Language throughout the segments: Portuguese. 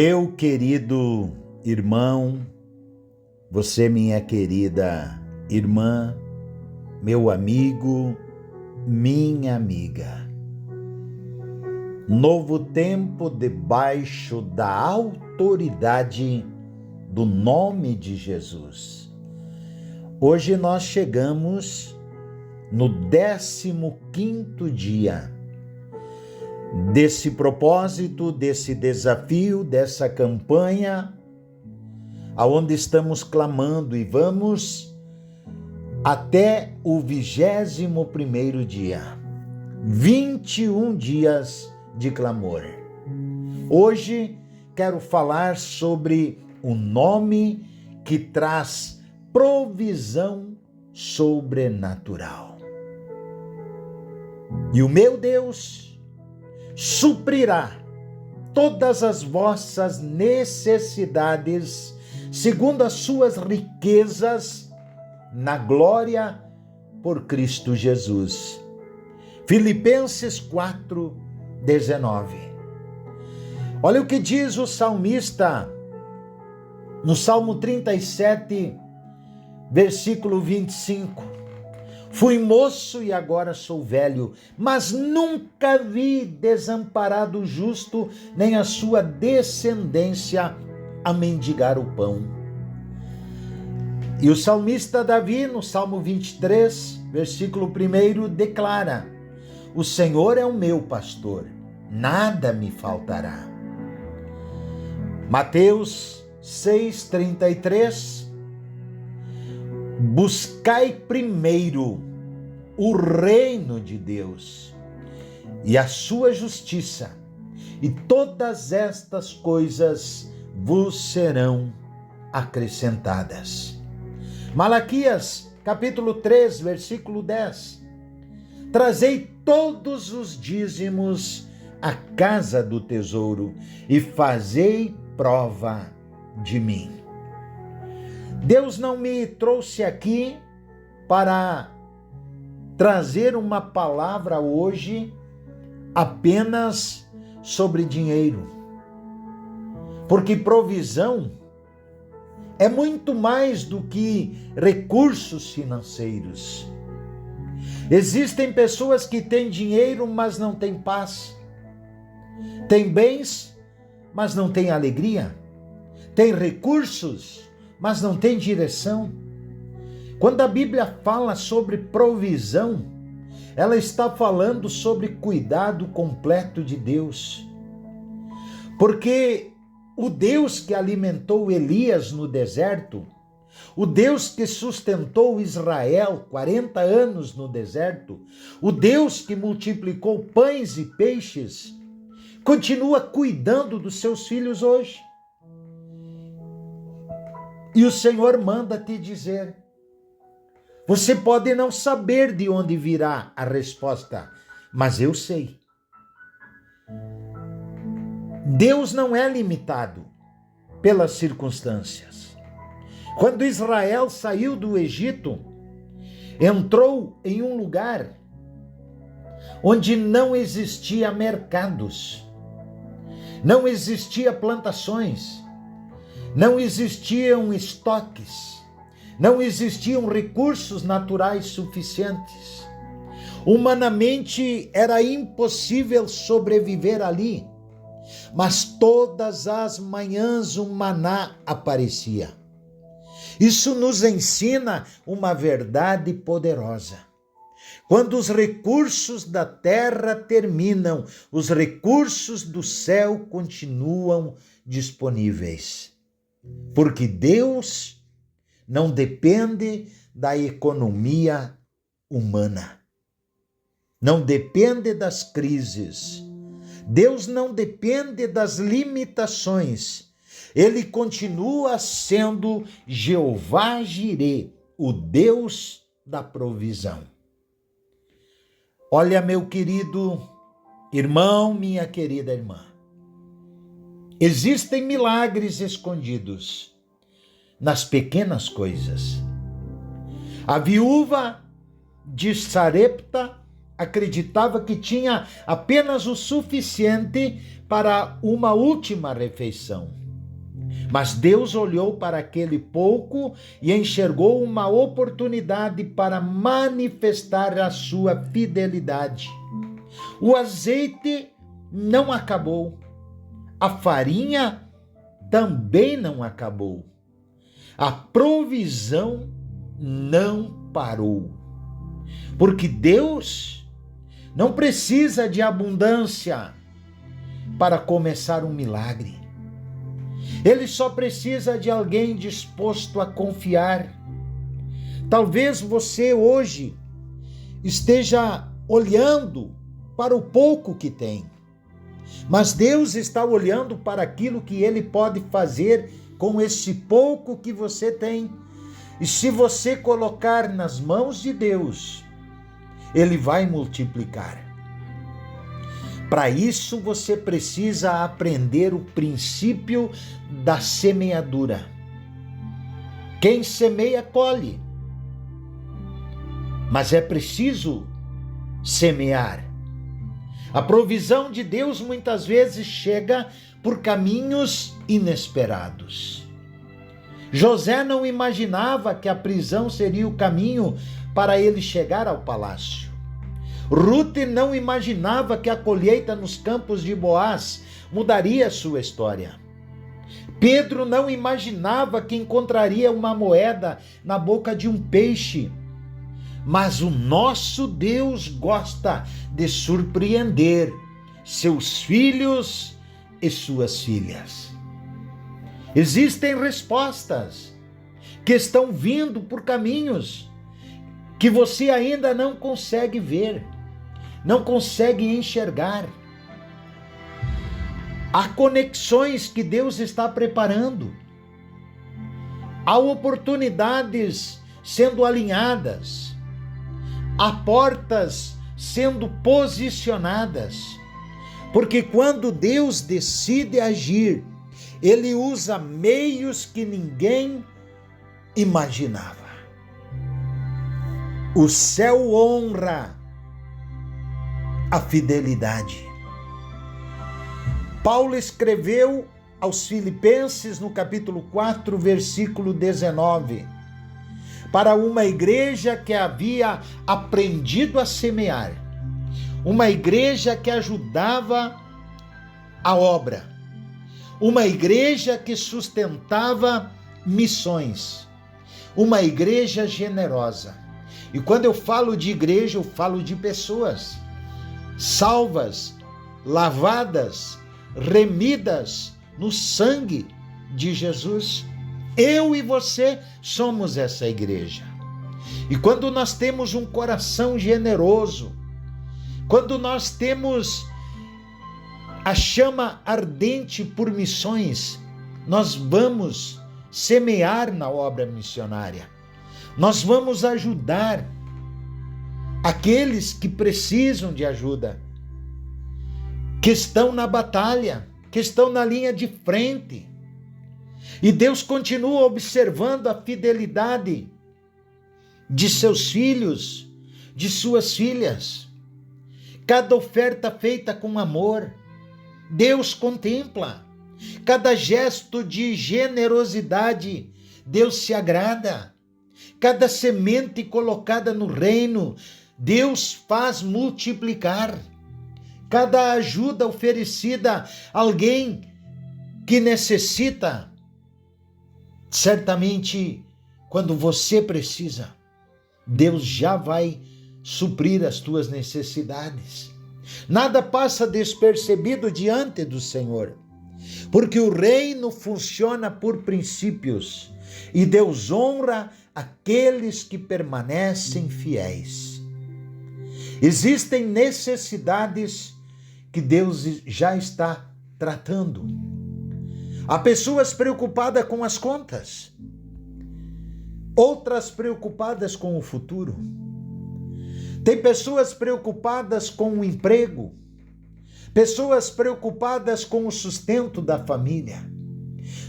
Meu querido irmão, você minha querida irmã, meu amigo, minha amiga. Novo tempo debaixo da autoridade do nome de Jesus. Hoje nós chegamos no 15º dia desse propósito, desse desafio, dessa campanha, aonde estamos clamando e vamos até o 21º dia. 21 dias de clamor. Hoje quero falar sobre o nome que traz provisão sobrenatural. E o meu Deus suprirá todas as vossas necessidades, segundo as suas riquezas, na glória por Cristo Jesus. Filipenses 4:19. Olha o que diz o salmista no Salmo 37, versículo 25. Fui moço e agora sou velho, mas nunca vi desamparado o justo, nem a sua descendência a mendigar o pão. E o salmista Davi, no Salmo 23, versículo 1, declara: o Senhor é o meu pastor, nada me faltará. Mateus 6:33. Buscai primeiro o reino de Deus e a sua justiça, e todas estas coisas vos serão acrescentadas. Malaquias, capítulo 3, versículo 10. Trazei todos os dízimos à casa do tesouro e fazei prova de mim. Deus não me trouxe aqui para trazer uma palavra hoje apenas sobre dinheiro, porque provisão é muito mais do que recursos financeiros. Existem pessoas que têm dinheiro, mas não têm paz, têm bens, mas não têm alegria, têm recursos, mas não tem direção. Quando a Bíblia fala sobre provisão, ela está falando sobre cuidado completo de Deus. Porque o Deus que alimentou Elias no deserto, o Deus que sustentou Israel 40 anos no deserto, o Deus que multiplicou pães e peixes, continua cuidando dos seus filhos hoje. E o Senhor manda te dizer: você pode não saber de onde virá a resposta, mas eu sei. Deus não é limitado pelas circunstâncias. Quando Israel saiu do Egito, entrou em um lugar onde não existia mercados, não existia plantações, não existiam estoques, não existiam recursos naturais suficientes. Humanamente era impossível sobreviver ali, mas todas as manhãs um maná aparecia. Isso nos ensina uma verdade poderosa. Quando os recursos da terra terminam, os recursos do céu continuam disponíveis. Porque Deus não depende da economia humana, não depende das crises, Deus não depende das limitações, Ele continua sendo Jeová Jirê, o Deus da provisão. Olha, meu querido irmão, minha querida irmã, existem milagres escondidos nas pequenas coisas. A viúva de Sarepta acreditava que tinha apenas o suficiente para uma última refeição. Mas Deus olhou para aquele pouco e enxergou uma oportunidade para manifestar a sua fidelidade. O azeite não acabou, a farinha também não acabou, a provisão não parou. Porque Deus não precisa de abundância para começar um milagre. Ele só precisa de alguém disposto a confiar. Talvez você hoje esteja olhando para o pouco que tem, mas Deus está olhando para aquilo que Ele pode fazer com esse pouco que você tem. E se você colocar nas mãos de Deus, Ele vai multiplicar. Para isso você precisa aprender o princípio da semeadura. Quem semeia, colhe. Mas é preciso semear. A provisão de Deus muitas vezes chega por caminhos inesperados. José não imaginava que a prisão seria o caminho para ele chegar ao palácio. Ruth não imaginava que a colheita nos campos de Boaz mudaria a sua história. Pedro não imaginava que encontraria uma moeda na boca de um peixe. Mas o nosso Deus gosta de surpreender seus filhos e suas filhas. Existem respostas que estão vindo por caminhos que você ainda não consegue ver, não consegue enxergar. Há conexões que Deus está preparando. Há oportunidades sendo alinhadas. Há portas sendo posicionadas. Porque quando Deus decide agir, Ele usa meios que ninguém imaginava. O céu honra a fidelidade. Paulo escreveu aos Filipenses no capítulo 4, versículo 19, para uma igreja que havia aprendido a semear, uma igreja que ajudava a obra, uma igreja que sustentava missões, uma igreja generosa. E quando eu falo de igreja, eu falo de pessoas salvas, lavadas, remidas no sangue de Jesus. Eu e você somos essa igreja. E quando nós temos um coração generoso, quando nós temos a chama ardente por missões, nós vamos semear na obra missionária. Nós vamos ajudar aqueles que precisam de ajuda, que estão na batalha, que estão na linha de frente. E Deus continua observando a fidelidade de seus filhos, de suas filhas. Cada oferta feita com amor, Deus contempla. Cada gesto de generosidade, Deus se agrada. Cada semente colocada no reino, Deus faz multiplicar. Cada ajuda oferecida a alguém que necessita, certamente, quando você precisa, Deus já vai suprir as tuas necessidades. Nada passa despercebido diante do Senhor, porque o reino funciona por princípios e Deus honra aqueles que permanecem fiéis. Existem necessidades que Deus já está tratando. Há pessoas preocupadas com as contas, outras preocupadas com o futuro. Tem pessoas preocupadas com o emprego, pessoas preocupadas com o sustento da família.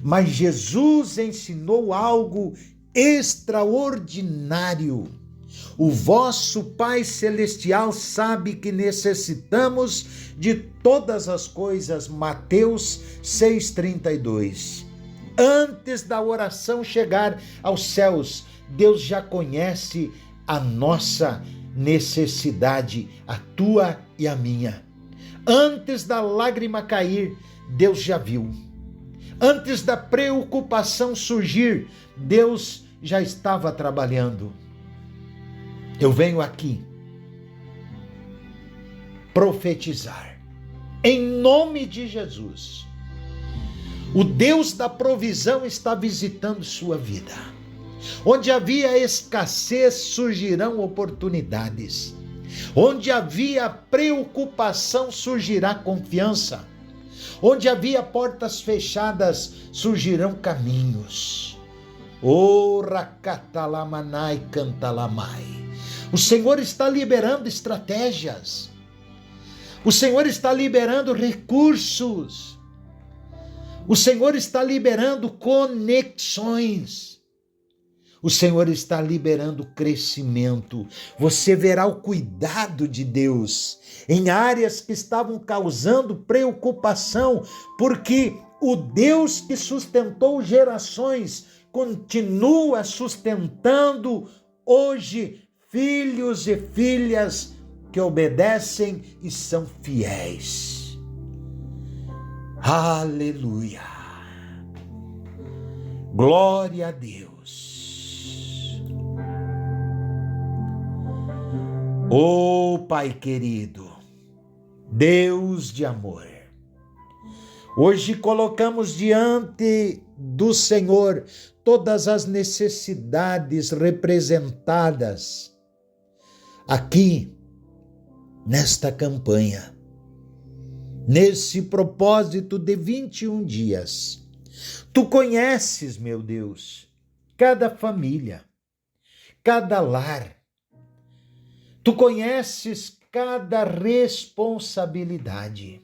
Mas Jesus ensinou algo extraordinário O vosso Pai Celestial sabe que necessitamos de todas as coisas. Mateus 6,32. Antes da oração chegar aos céus, Deus já conhece a nossa necessidade, a tua e a minha. Antes da lágrima cair, Deus já viu. Antes da preocupação surgir, Deus já estava trabalhando. Eu venho aqui profetizar, em nome de Jesus. O Deus da provisão está visitando sua vida. Onde havia escassez, surgirão oportunidades. Onde havia preocupação, surgirá confiança. Onde havia portas fechadas, surgirão caminhos. Rakatalamanai cantalamai. O Senhor está liberando estratégias. O Senhor está liberando recursos. O Senhor está liberando conexões. O Senhor está liberando crescimento. Você verá o cuidado de Deus em áreas que estavam causando preocupação, porque o Deus que sustentou gerações continua sustentando hoje filhos e filhas que obedecem e são fiéis. Aleluia! Glória a Deus! Ô Pai querido, Deus de amor, hoje colocamos diante do Senhor todas as necessidades representadas aqui nesta campanha, nesse propósito de 21 dias. Tu conheces, meu Deus, cada família, cada lar. Tu conheces cada responsabilidade.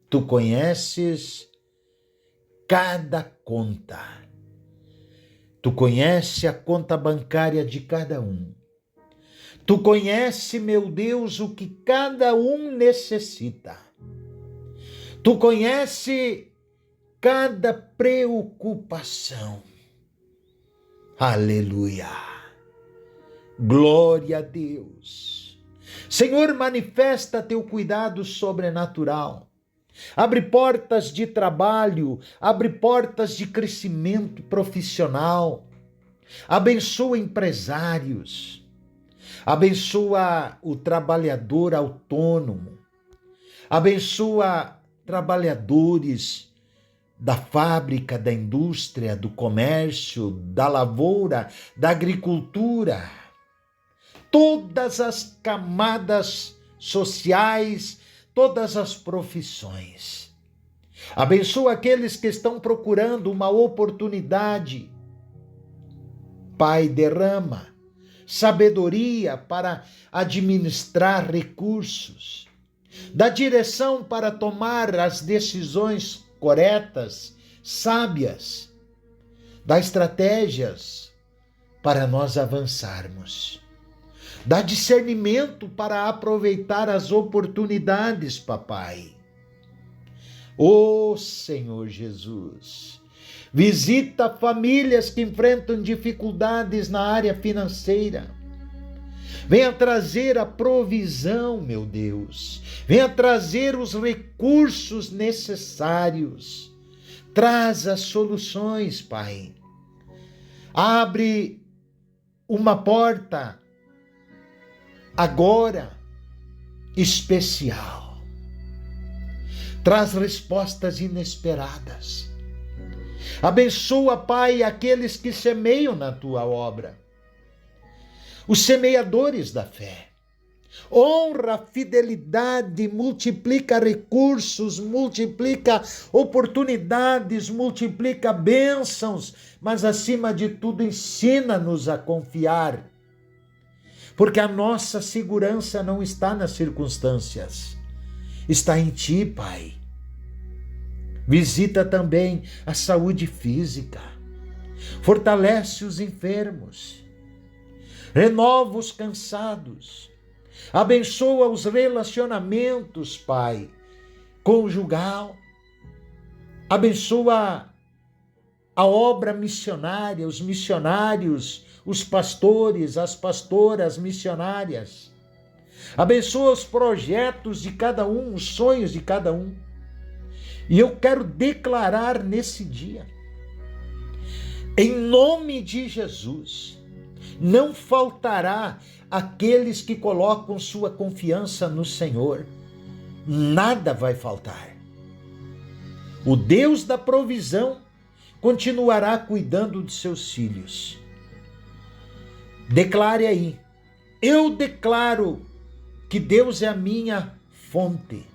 Tu conheces cada conta. Tu conheces a conta bancária de cada um. Tu conheces, meu Deus, o que cada um necessita. Tu conheces cada preocupação. Aleluia! Glória a Deus! Senhor, manifesta teu cuidado sobrenatural. Abre portas de trabalho, abre portas de crescimento profissional. Abençoa empresários. Abençoa o trabalhador autônomo. Abençoa trabalhadores da fábrica, da indústria, do comércio, da lavoura, da agricultura. Todas as camadas sociais, todas as profissões. Abençoa aqueles que estão procurando uma oportunidade. Pai, derrama sabedoria para administrar recursos. Dá direção para tomar as decisões corretas, sábias. Dá estratégias para nós avançarmos. Dá discernimento para aproveitar as oportunidades, papai. Ô Senhor Jesus, visita famílias que enfrentam dificuldades na área financeira. Venha trazer a provisão, meu Deus. Venha trazer os recursos necessários. Traz as soluções, Pai. Abre uma porta agora especial. Traz respostas inesperadas. Abençoa, Pai, aqueles que semeiam na tua obra. Os semeadores da fé. Honra, fidelidade, multiplica recursos, multiplica oportunidades, multiplica bênçãos, mas acima de tudo ensina-nos a confiar. Porque a nossa segurança não está nas circunstâncias, está em Ti, Pai. Visita também a saúde física, fortalece os enfermos, renova os cansados, abençoa os relacionamentos, Pai, conjugal, abençoa a obra missionária, os missionários, os pastores, as pastoras missionárias. Abençoa os projetos de cada um, os sonhos de cada um. E eu quero declarar nesse dia, em nome de Jesus, não faltará aqueles que colocam sua confiança no Senhor. Nada vai faltar. O Deus da provisão continuará cuidando de seus filhos. Declare aí: eu declaro que Deus é a minha fonte.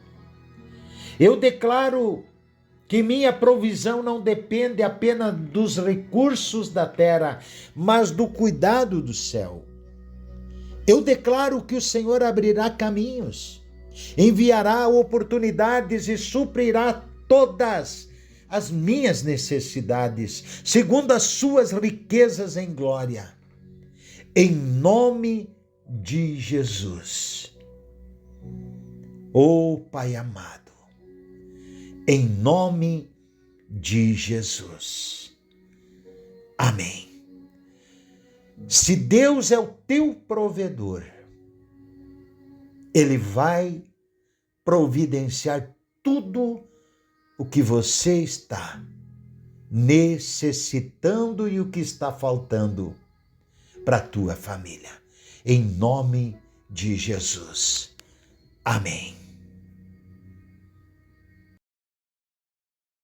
Eu declaro que minha provisão não depende apenas dos recursos da terra, mas do cuidado do céu. Eu declaro que o Senhor abrirá caminhos, enviará oportunidades e suprirá todas as minhas necessidades, segundo as suas riquezas em glória. Em nome de Jesus. Oh, Pai amado, em nome de Jesus. Amém. Se Deus é o teu provedor, Ele vai providenciar tudo o que você está necessitando e o que está faltando para a tua família. Em nome de Jesus. Amém.